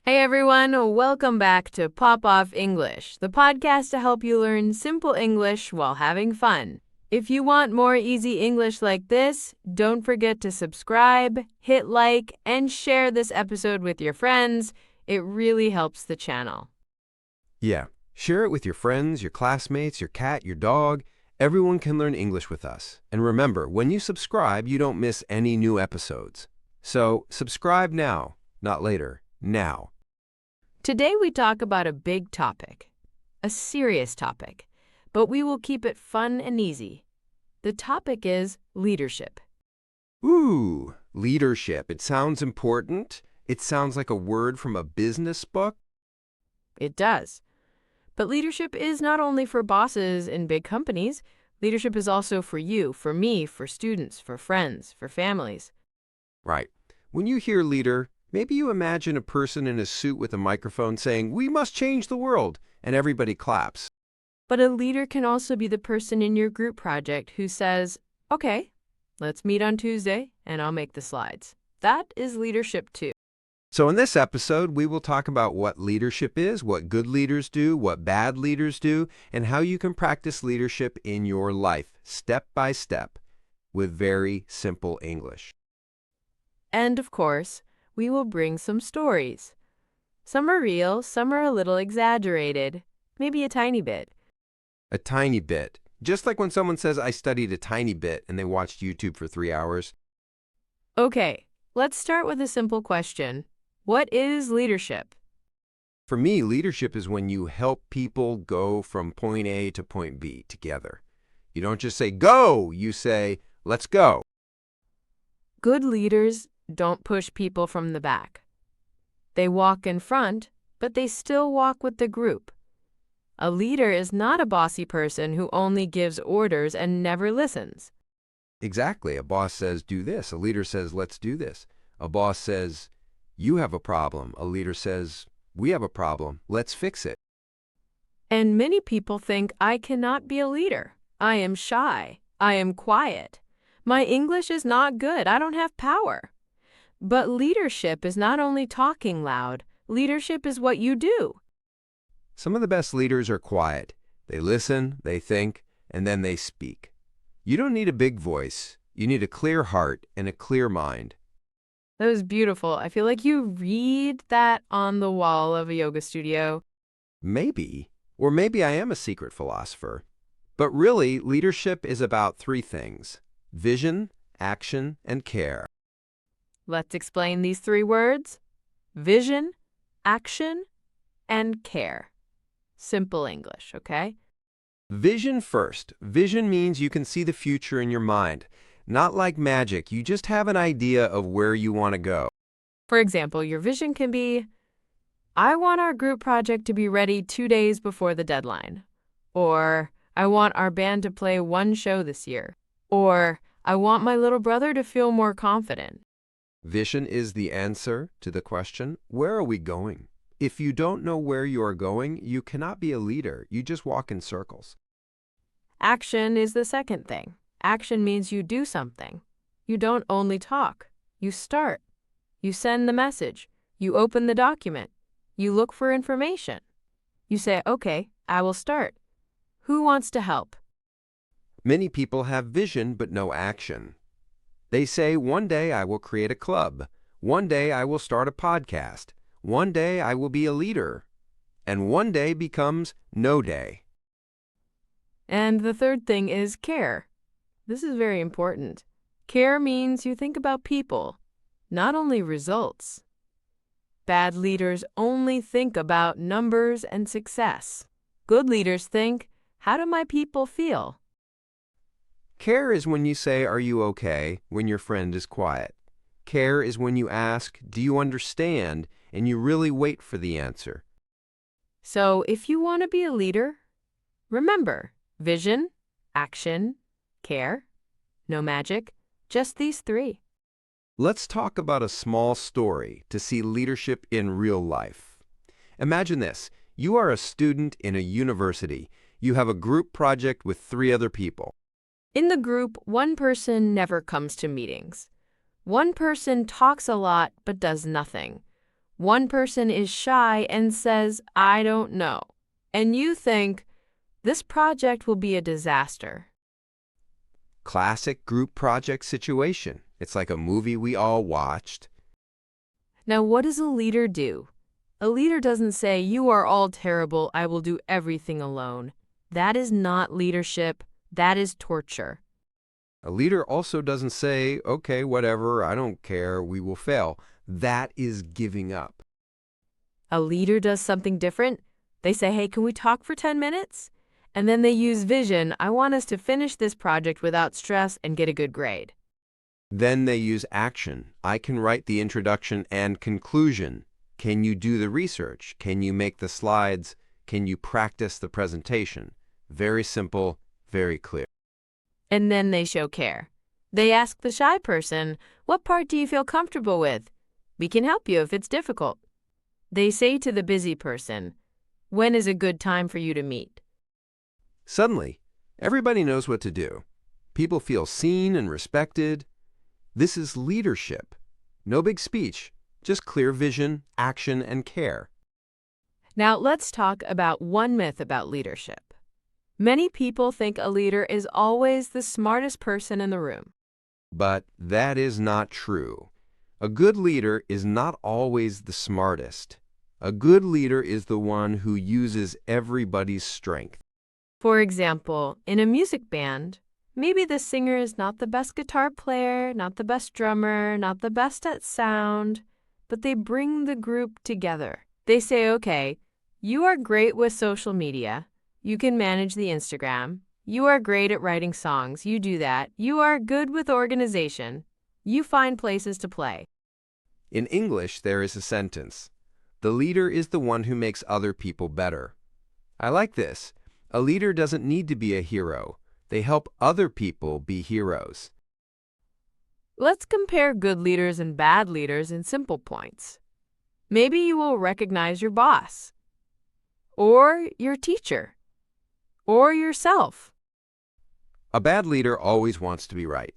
Hey everyone, welcome back to Pop Off English, the podcast to help you learn simple English while having fun. If you want more easy English like this, don't forget to subscribe, hit like, and share this episode with your friends. It really helps the channel. Yeah, share it with your friends, your classmates, your cat, your dog. Everyone can learn English with us. And remember, when you subscribe, you don't miss any new episodes. So subscribe now, not later, now. Today we talk about a big topic, a serious topic, but we will keep it fun and easy. The topic is leadership. Ooh, leadership. It sounds important. It sounds like a word from a business book. It does. But leadership is not only for bosses in big companies. Leadership is also for you, for me, for students, for friends, for families. Right. When you hear leader, maybe you imagine a person in a suit with a microphone saying, "We must change the world," and everybody claps. But a leader can also be the person in your group project who says, "Okay, let's meet on Tuesday and I'll make the slides." That is leadership too. So in this episode, we will talk about what leadership is, what good leaders do, what bad leaders do, and how you can practice leadership in your life, step by step, with very simple English. And of course, we will bring some stories. Some are real, some are a little exaggerated, maybe a tiny bit. A tiny bit. Just like when someone says, "I studied a tiny bit," and they watched YouTube for 3 hours. Okay, let's start with a simple question. What is leadership? For me, leadership is when you help people go from point A to point B together. You don't just say, "Go!" You say, "Let's go." Good leaders don't push people from the back. They walk in front, but they still walk with the group. A leader is not a bossy person who only gives orders and never listens. Exactly. A boss says, "Do this." A leader says, "Let's do this." A boss says, "You have a problem." A leader says, "We have a problem. Let's fix it." And many people think, I cannot be a leader. I am shy. I am quiet. My English is not good. I don't have power. But leadership is not only talking loud. Leadership is what you do. Some of the best leaders are quiet. They listen, they think, and then they speak. You don't need a big voice. You need a clear heart and a clear mind. That was beautiful. I feel like you read that on the wall of a yoga studio. Maybe, or maybe I am a secret philosopher. But really, leadership is about 3 things: vision, action, and care. Let's explain these 3 words. Vision, action, and care. Simple English, okay? Vision first. Vision means you can see the future in your mind. Not like magic, you just have an idea of where you want to go. For example, your vision can be, I want our group project to be ready 2 days before the deadline. Or, I want our band to play 1 show this year. Or, I want my little brother to feel more confident. Vision is the answer to the question, where are we going? If you don't know where you are going, you cannot be a leader. You just walk in circles. Action is the second thing. Action means you do something. You don't only talk. You start. You send the message. You open the document. You look for information. You say, okay, I will start. Who wants to help? Many people have vision but no action. They say, one day I will create a club. One day I will start a podcast. One day I will be a leader. And one day becomes no day. And the third thing is care. This is very important. Care means you think about people, not only results. Bad leaders only think about numbers and success. Good leaders think, how do my people feel? Care is when you say, "Are you okay?" when your friend is quiet. Care is when you ask, "Do you understand?" and you really wait for the answer. So if you want to be a leader, remember, vision, action, care. No magic, just these 3. Let's talk about a small story to see leadership in real life. Imagine this. You are a student in a university. You have a group project with 3 other people. In the group, one person never comes to meetings. One person talks a lot but does nothing. One person is shy and says, I don't know. And you think, this project will be a disaster. Classic group project situation. It's like a movie we all watched. Now, what does a leader do? A leader doesn't say, you are all terrible, I will do everything alone. That is not leadership. That is torture. A leader also doesn't say, okay, whatever, I don't care, we will fail. That is giving up. A leader does something different. They say, hey, can we talk for 10 minutes? And then they use vision. I want us to finish this project without stress and get a good grade. Then they use action. I can write the introduction and conclusion. Can you do the research? Can you make the slides? Can you practice the presentation? Very simple, very clear. And then they show care. They ask the shy person, what part do you feel comfortable with? We can help you if it's difficult. They say to the busy person, when is a good time for you to meet? Suddenly, everybody knows what to do. People feel seen and respected. This is leadership. No big speech, just clear vision, action, and care. Now let's talk about one myth about leadership. Many people think a leader is always the smartest person in the room. But that is not true. A good leader is not always the smartest. A good leader is the one who uses everybody's strength. For example, in a music band, maybe the singer is not the best guitar player, not the best drummer, not the best at sound, but they bring the group together. They say, okay, you are great with social media. You can manage the Instagram. You are great at writing songs. You do that. You are good with organization. You find places to play. In English, there is a sentence. The leader is the one who makes other people better. I like this. A leader doesn't need to be a hero. They help other people be heroes. Let's compare good leaders and bad leaders in simple points. Maybe you will recognize your boss, or your teacher, or yourself. A bad leader always wants to be right.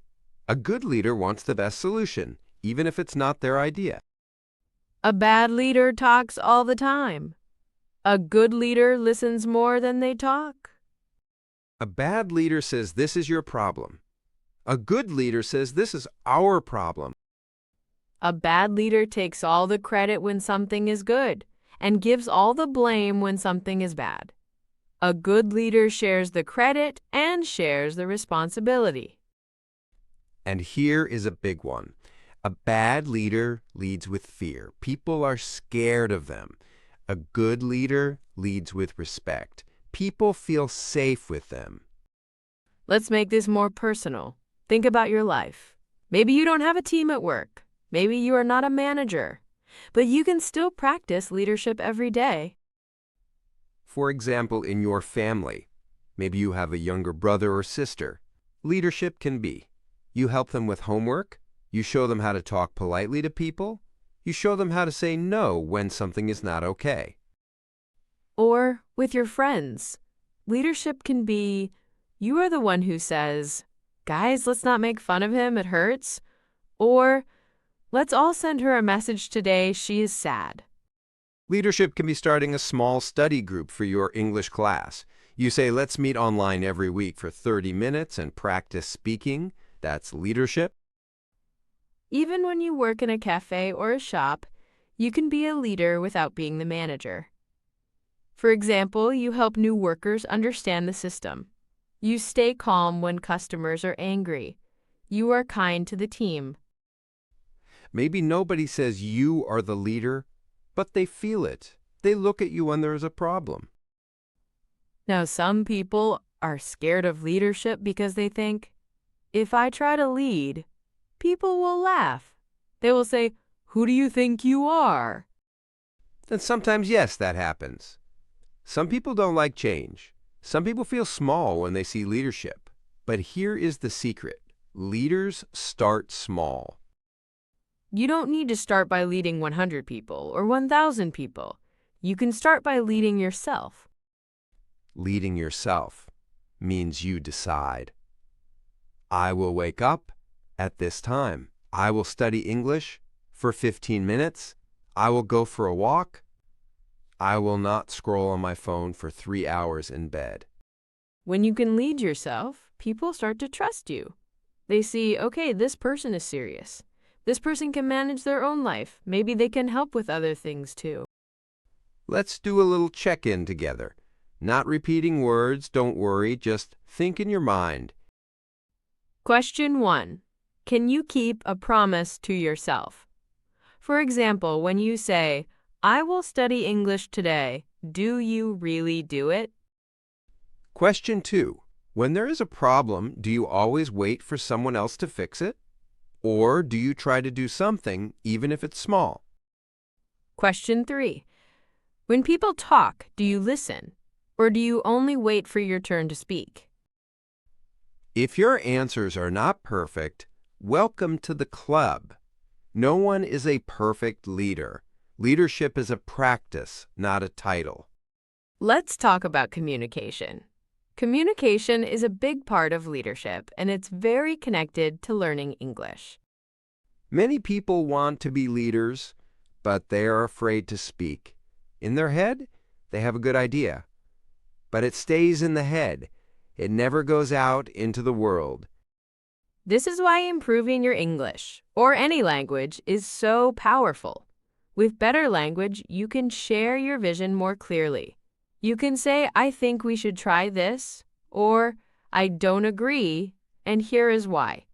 A good leader wants the best solution, even if it's not their idea. A bad leader talks all the time. A good leader listens more than they talk. A bad leader says this is your problem. A good leader says this is our problem. A bad leader takes all the credit when something is good and gives all the blame when something is bad. A good leader shares the credit and shares the responsibility. And here is a big one. A bad leader leads with fear. People are scared of them. A good leader leads with respect. People feel safe with them. Let's make this more personal. Think about your life. Maybe you don't have a team at work. Maybe you are not a manager. But you can still practice leadership every day. For example, in your family, maybe you have a younger brother or sister. Leadership can be, you help them with homework, you show them how to talk politely to people, you show them how to say no when something is not okay. Or with your friends. Leadership can be, you are the one who says, guys, let's not make fun of him, it hurts. Or, let's all send her a message today, she is sad. Leadership can be starting a small study group for your English class. You say, let's meet online every week for 30 minutes and practice speaking. That's leadership. Even when you work in a cafe or a shop, you can be a leader without being the manager. For example, you help new workers understand the system. You stay calm when customers are angry. You are kind to the team. Maybe nobody says you are the leader, but they feel it. They look at you when there's a problem. Now, some people are scared of leadership because they think, if I try to lead, people will laugh. They will say, who do you think you are? And sometimes, yes, that happens. Some people don't like change. Some people feel small when they see leadership. But here is the secret. Leaders start small. You don't need to start by leading 100 people or 1,000 people. You can start by leading yourself. Leading yourself means you decide. I will wake up at this time. I will study English for 15 minutes. I will go for a walk. I will not scroll on my phone for 3 hours in bed. When you can lead yourself, people start to trust you. They see, okay, this person is serious. This person can manage their own life. Maybe they can help with other things too. Let's do a little check-in together. Not repeating words, don't worry, just think in your mind. Question 1. Can you keep a promise to yourself? For example, when you say, I will study English today, do you really do it? Question 2. When there is a problem, do you always wait for someone else to fix it? Or do you try to do something, even if it's small? Question 3. When people talk, do you listen? Or do you only wait for your turn to speak? If your answers are not perfect, welcome to the club. No one is a perfect leader. Leadership is a practice, not a title. Let's talk about communication. Communication is a big part of leadership, and it's very connected to learning English. Many people want to be leaders, but they are afraid to speak. In their head, they have a good idea, but it stays in the head. It never goes out into the world. This is why improving your English, or any language, is so powerful. With better language, you can share your vision more clearly. You can say, I think we should try this, or I don't agree, and here is why.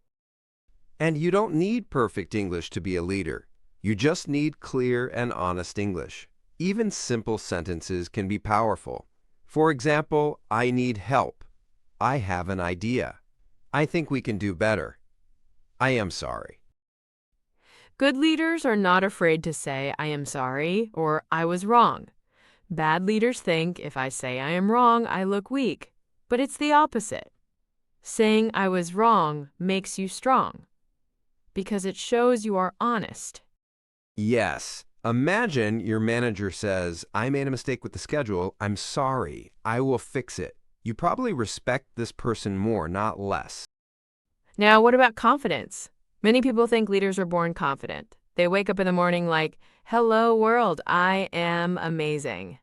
And you don't need perfect English to be a leader. You just need clear and honest English. Even simple sentences can be powerful. For example, I need help. I have an idea. I think we can do better. I am sorry. Good leaders are not afraid to say, I am sorry, or I was wrong. Bad leaders think if I say I am wrong, I look weak. But it's the opposite. Saying I was wrong makes you strong, because it shows you are honest. Yes. Imagine your manager says, I made a mistake with the schedule. I'm sorry. I will fix it. You probably respect this person more, not less. Now, what about confidence? Many people think leaders are born confident. They wake up in the morning like, hello world, I am amazing.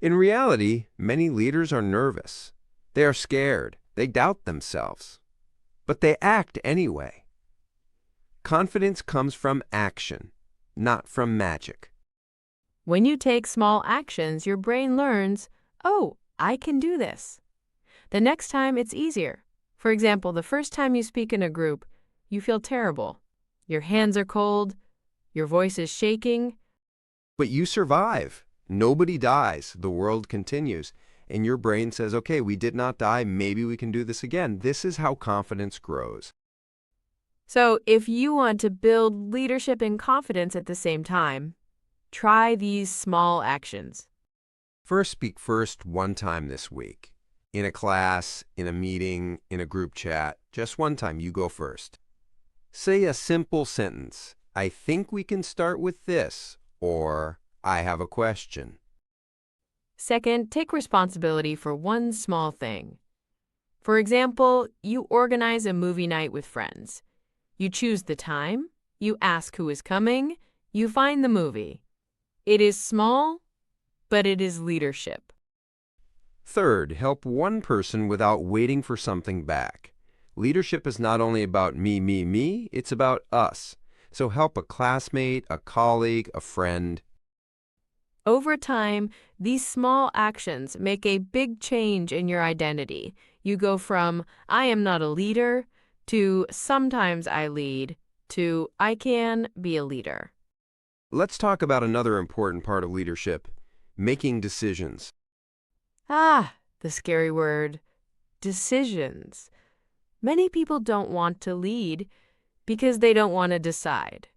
In reality, many leaders are nervous. They are scared. They doubt themselves. But they act anyway. Confidence comes from action, not from magic. When you take small actions, your brain learns, oh, I can do this. The next time, it's easier. For example, the first time you speak in a group, you feel terrible. Your hands are cold. Your voice is shaking. But you survive. Nobody dies. The world continues. And your brain says, okay, we did not die. Maybe we can do this again. This is how confidence grows. So if you want to build leadership and confidence at the same time, try these small actions. First, speak first one time this week. In a class, in a meeting, in a group chat, just one time, you go first. Say a simple sentence. I think we can start with this, or I have a question. Second, take responsibility for one small thing. For example, you organize a movie night with friends. You choose the time, you ask who is coming, you find the movie. It is small, but it is leadership. Third, help one person without waiting for something back. Leadership is not only about me, it's about us. So help a classmate, a colleague, a friend. Over time, these small actions make a big change in your identity. You go from, I am not a leader, to sometimes I lead, to I can be a leader. Let's talk about another important part of leadership, making decisions. Ah, the scary word, decisions. Many people don't want to lead because they don't want to decide.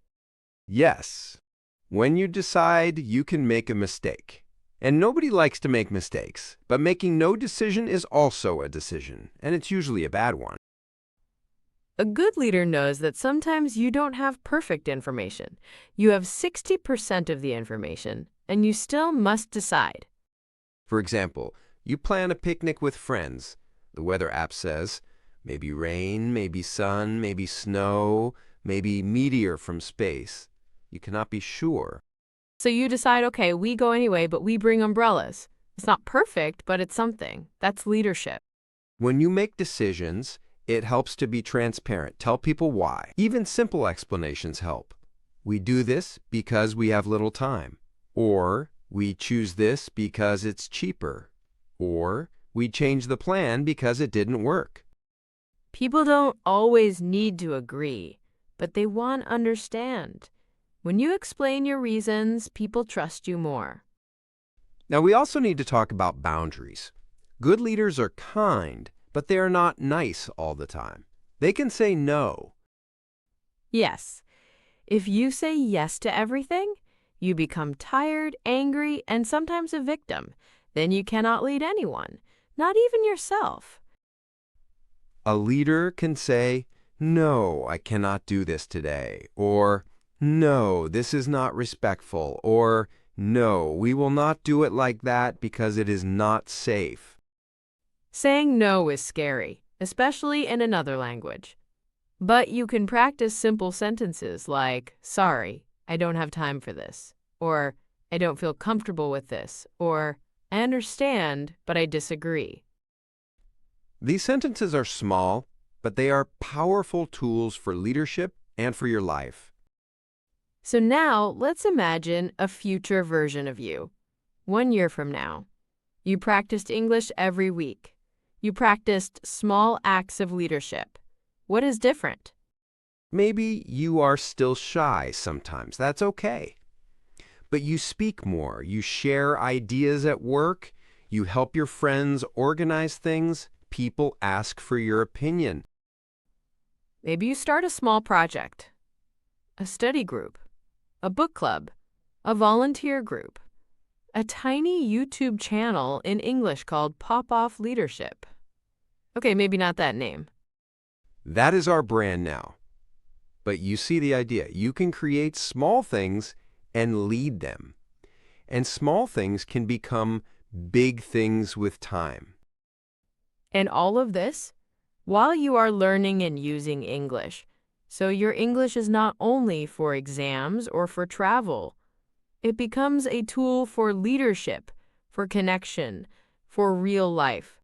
Yes, when you decide, you can make a mistake. And nobody likes to make mistakes, but making no decision is also a decision, and it's usually a bad one. A good leader knows that sometimes you don't have perfect information. You have 60% of the information, and you still must decide. For example, you plan a picnic with friends. The weather app says, maybe rain, maybe sun, maybe snow, maybe meteor from space. You cannot be sure. So you decide, okay, we go anyway, but we bring umbrellas. It's not perfect, but it's something. That's leadership. When you make decisions, it helps to be transparent. Tell people why. Even simple explanations help. We do this because we have little time. Or we choose this because it's cheaper. Or we change the plan because it didn't work. People don't always need to agree, but they want to understand. When you explain your reasons, people trust you more. Now, we also need to talk about boundaries. Good leaders are kind, but they are not nice all the time. They can say no. Yes, if you say yes to everything, you become tired, angry, and sometimes a victim. Then you cannot lead anyone, not even yourself. A leader can say, "No, I cannot do this today," or "No, this is not respectful," or "No, we will not do it like that because it is not safe." Saying no is scary, especially in another language. But you can practice simple sentences like, "Sorry, I don't have time for this," or "I don't feel comfortable with this," or "I understand, but I disagree." These sentences are small, but they are powerful tools for leadership and for your life. So now let's imagine a future version of you. 1 year from now, you practiced English every week. You practiced small acts of leadership. What is different? Maybe you are still shy sometimes. That's okay. But you speak more. You share ideas at work. You help your friends organize things. People ask for your opinion. Maybe you start a small project, a study group, a book club, a volunteer group, a tiny YouTube channel in English called Pop Off Leadership. Okay, maybe not that name. That is our brand now. But you see the idea. You can create small things and lead them. And small things can become big things with time. And all of this while you are learning and using English. So your English is not only for exams or for travel. It becomes a tool for leadership, for connection, for real life.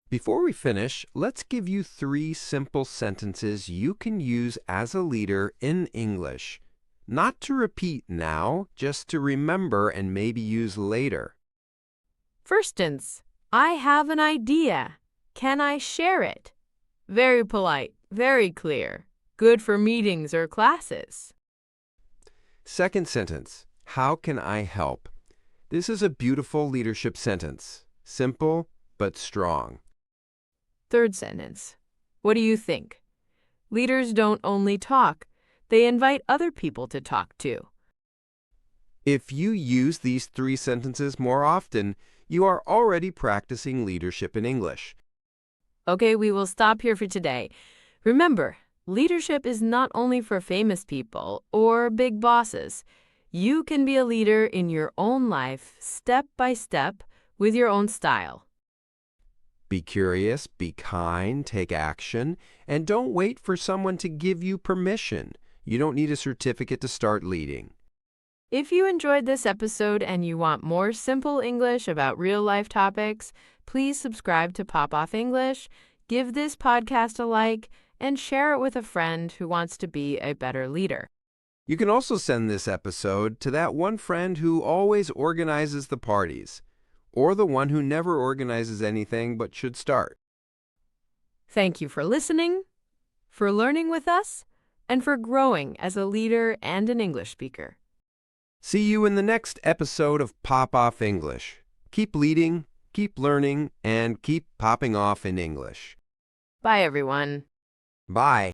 Before we finish, let's give you 3 simple sentences you can use as a leader in English. Not to repeat now, just to remember and maybe use later. First instance, I have an idea. Can I share it? Very polite, very clear. Good for meetings or classes. Second sentence, how can I help? This is a beautiful leadership sentence. Simple, but strong. Third sentence, what do you think? Leaders don't only talk, they invite other people to talk too. If you use these 3 sentences more often, you are already practicing leadership in English. Okay, we will stop here for today. Remember, leadership is not only for famous people or big bosses. You can be a leader in your own life, step by step, with your own style. Be curious, be kind, take action, and don't wait for someone to give you permission. You don't need a certificate to start leading. If you enjoyed this episode and you want more simple English about real-life topics, please subscribe to Pop Off English, give this podcast a like, and share it with a friend who wants to be a better leader. You can also send this episode to that one friend who always organizes the parties, or the one who never organizes anything but should start. Thank you for listening, for learning with us, and for growing as a leader and an English speaker. See you in the next episode of Pop Off English. Keep leading, keep learning, and keep popping off in English. Bye, everyone. Bye.